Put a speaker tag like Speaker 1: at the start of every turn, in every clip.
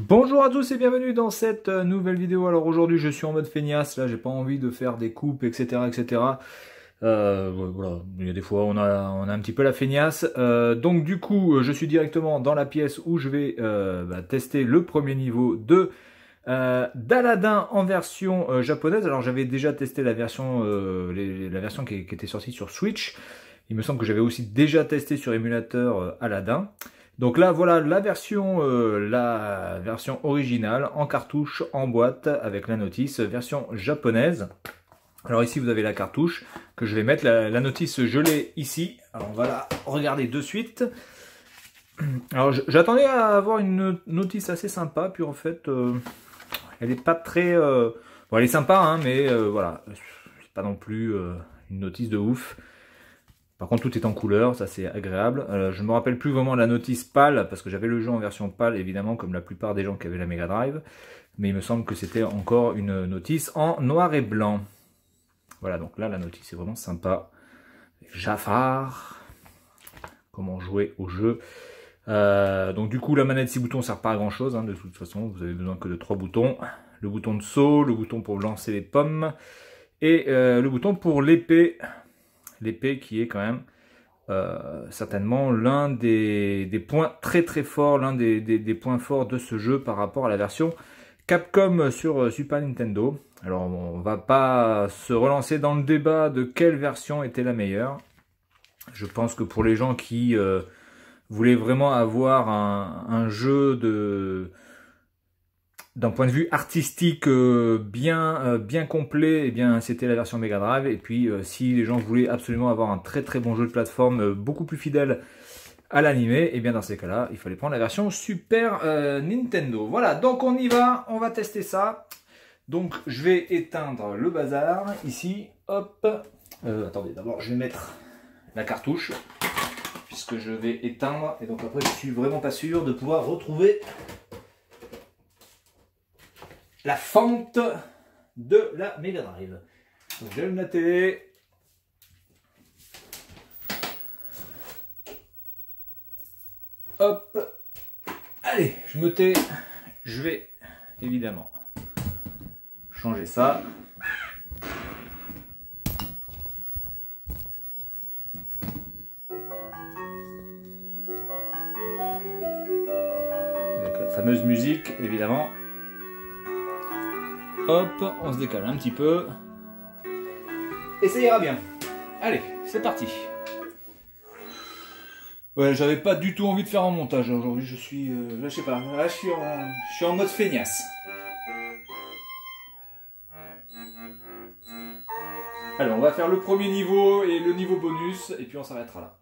Speaker 1: Bonjour à tous et bienvenue dans cette nouvelle vidéo. Alors aujourd'hui je suis en mode feignasse, là j'ai pas envie de faire des coupes etc etc. Voilà, il y a des fois on a un petit peu la feignasse. Donc du coup je suis directement dans la pièce où je vais tester le premier niveau de d'Aladin en version japonaise. Alors j'avais déjà testé la version, la version qui était sortie sur Switch. Il me semble que j'avais aussi déjà testé sur émulateur Aladin. Donc là, voilà la version originale en cartouche, en boîte, avec la notice, version japonaise. Alors ici, vous avez la cartouche que je vais mettre. La notice, je l'ai ici. Alors on va la regarder de suite. Alors j'attendais à avoir une notice assez sympa, puis en fait, elle est pas très... Bon, elle est sympa, hein, mais voilà, c'est pas non plus une notice de ouf. Par contre, tout est en couleur, ça c'est agréable. Je me rappelle plus vraiment de la notice PAL, parce que j'avais le jeu en version PAL, évidemment, comme la plupart des gens qui avaient la Mega Drive. Mais il me semble que c'était encore une notice en noir et blanc. Voilà, donc là, la notice est vraiment sympa. Jafar, comment jouer au jeu. Donc du coup, la manette 6 boutons ne sert pas à grand chose, hein, de toute façon. Vous avez besoin que de 3 boutons. Le bouton de saut, le bouton pour lancer les pommes, et le bouton pour l'épée. L'épée qui est quand même certainement l'un des points très très forts, l'un des points forts de ce jeu par rapport à la version Capcom sur Super Nintendo. Alors on va pas se relancer dans le débat de quelle version était la meilleure. Je pense que pour les gens qui voulaient vraiment avoir un jeu d'un point de vue artistique bien complet, eh bien c'était la version Mega Drive. Et puis si les gens voulaient absolument avoir un très très bon jeu de plateforme beaucoup plus fidèle à l'animé, et bien dans ces cas-là, il fallait prendre la version Super Nintendo. Voilà, donc on y va, on va tester ça. Donc je vais éteindre le bazar ici, hop. Attendez, d'abord je vais mettre la cartouche, puisque je vais éteindre, et donc après je suis vraiment pas sûr de pouvoir retrouver la fente de la Mega Drive. Donc j'allume la télé. Hop. Allez, je me tais. Je vais évidemment changer ça. Avec la fameuse musique, évidemment. Hop, on se décale un petit peu. Et ça ira bien. Allez, c'est parti. Ouais, j'avais pas du tout envie de faire un montage aujourd'hui. Je suis, là, je sais pas. Là, je suis en mode feignasse. Alors, on va faire le premier niveau et le niveau bonus, et puis on s'arrêtera là.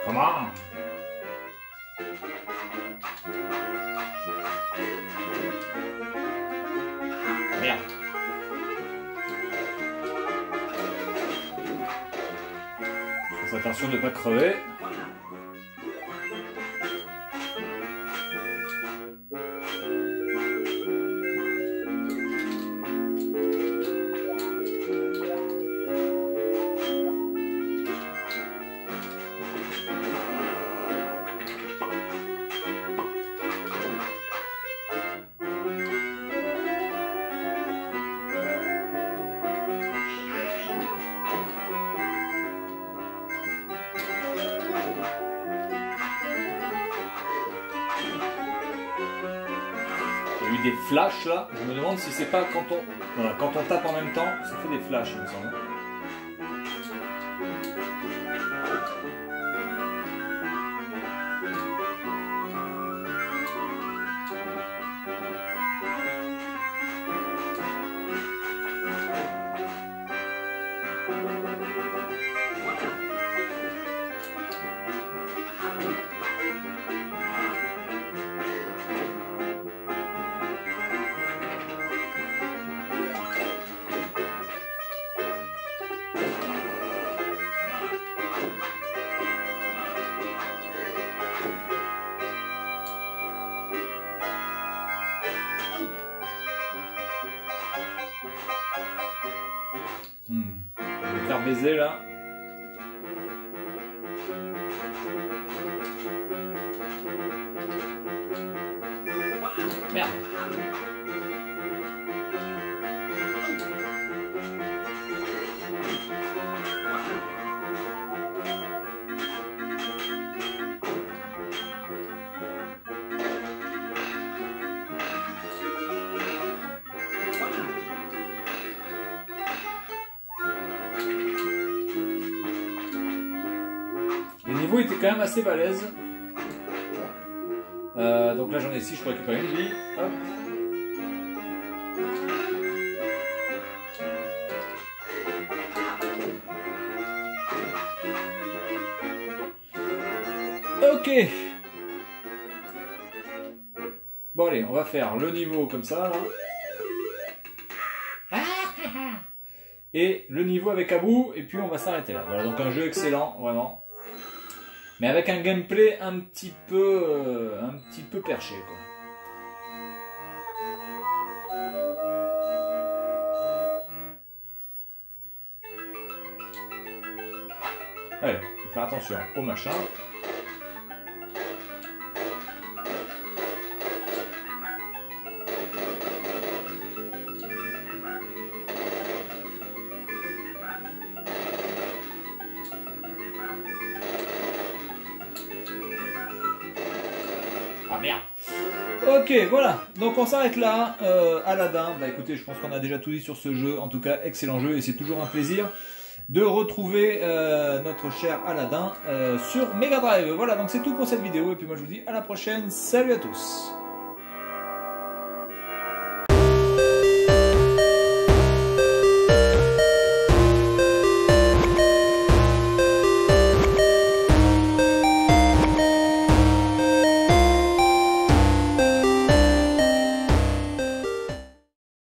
Speaker 1: Comment? Merde. Fais attention de ne pas crever. Des flashs là, je me demande si c'est pas quand on tape en même temps, ça fait des flashs il me semble. faire baiser là. Merde. Le niveau était quand même assez balèze. Donc là j'en ai 6, je peux récupérer une vie. Hop. Ok. Bon allez, on va faire le niveau comme ça là. Et le niveau avec Abou, et puis on va s'arrêter là. Voilà, donc un jeu excellent, vraiment. Mais avec un gameplay un petit peu perché, quoi. Allez, faut faire attention au machin. Ah merde. Ok, voilà, donc on s'arrête là. Aladdin, bah écoutez, je pense qu'on a déjà tout dit sur ce jeu. En tout cas, excellent jeu, et c'est toujours un plaisir de retrouver notre cher Aladdin sur Mega Drive. Voilà, donc c'est tout pour cette vidéo, et puis moi je vous dis à la prochaine. Salut à tous.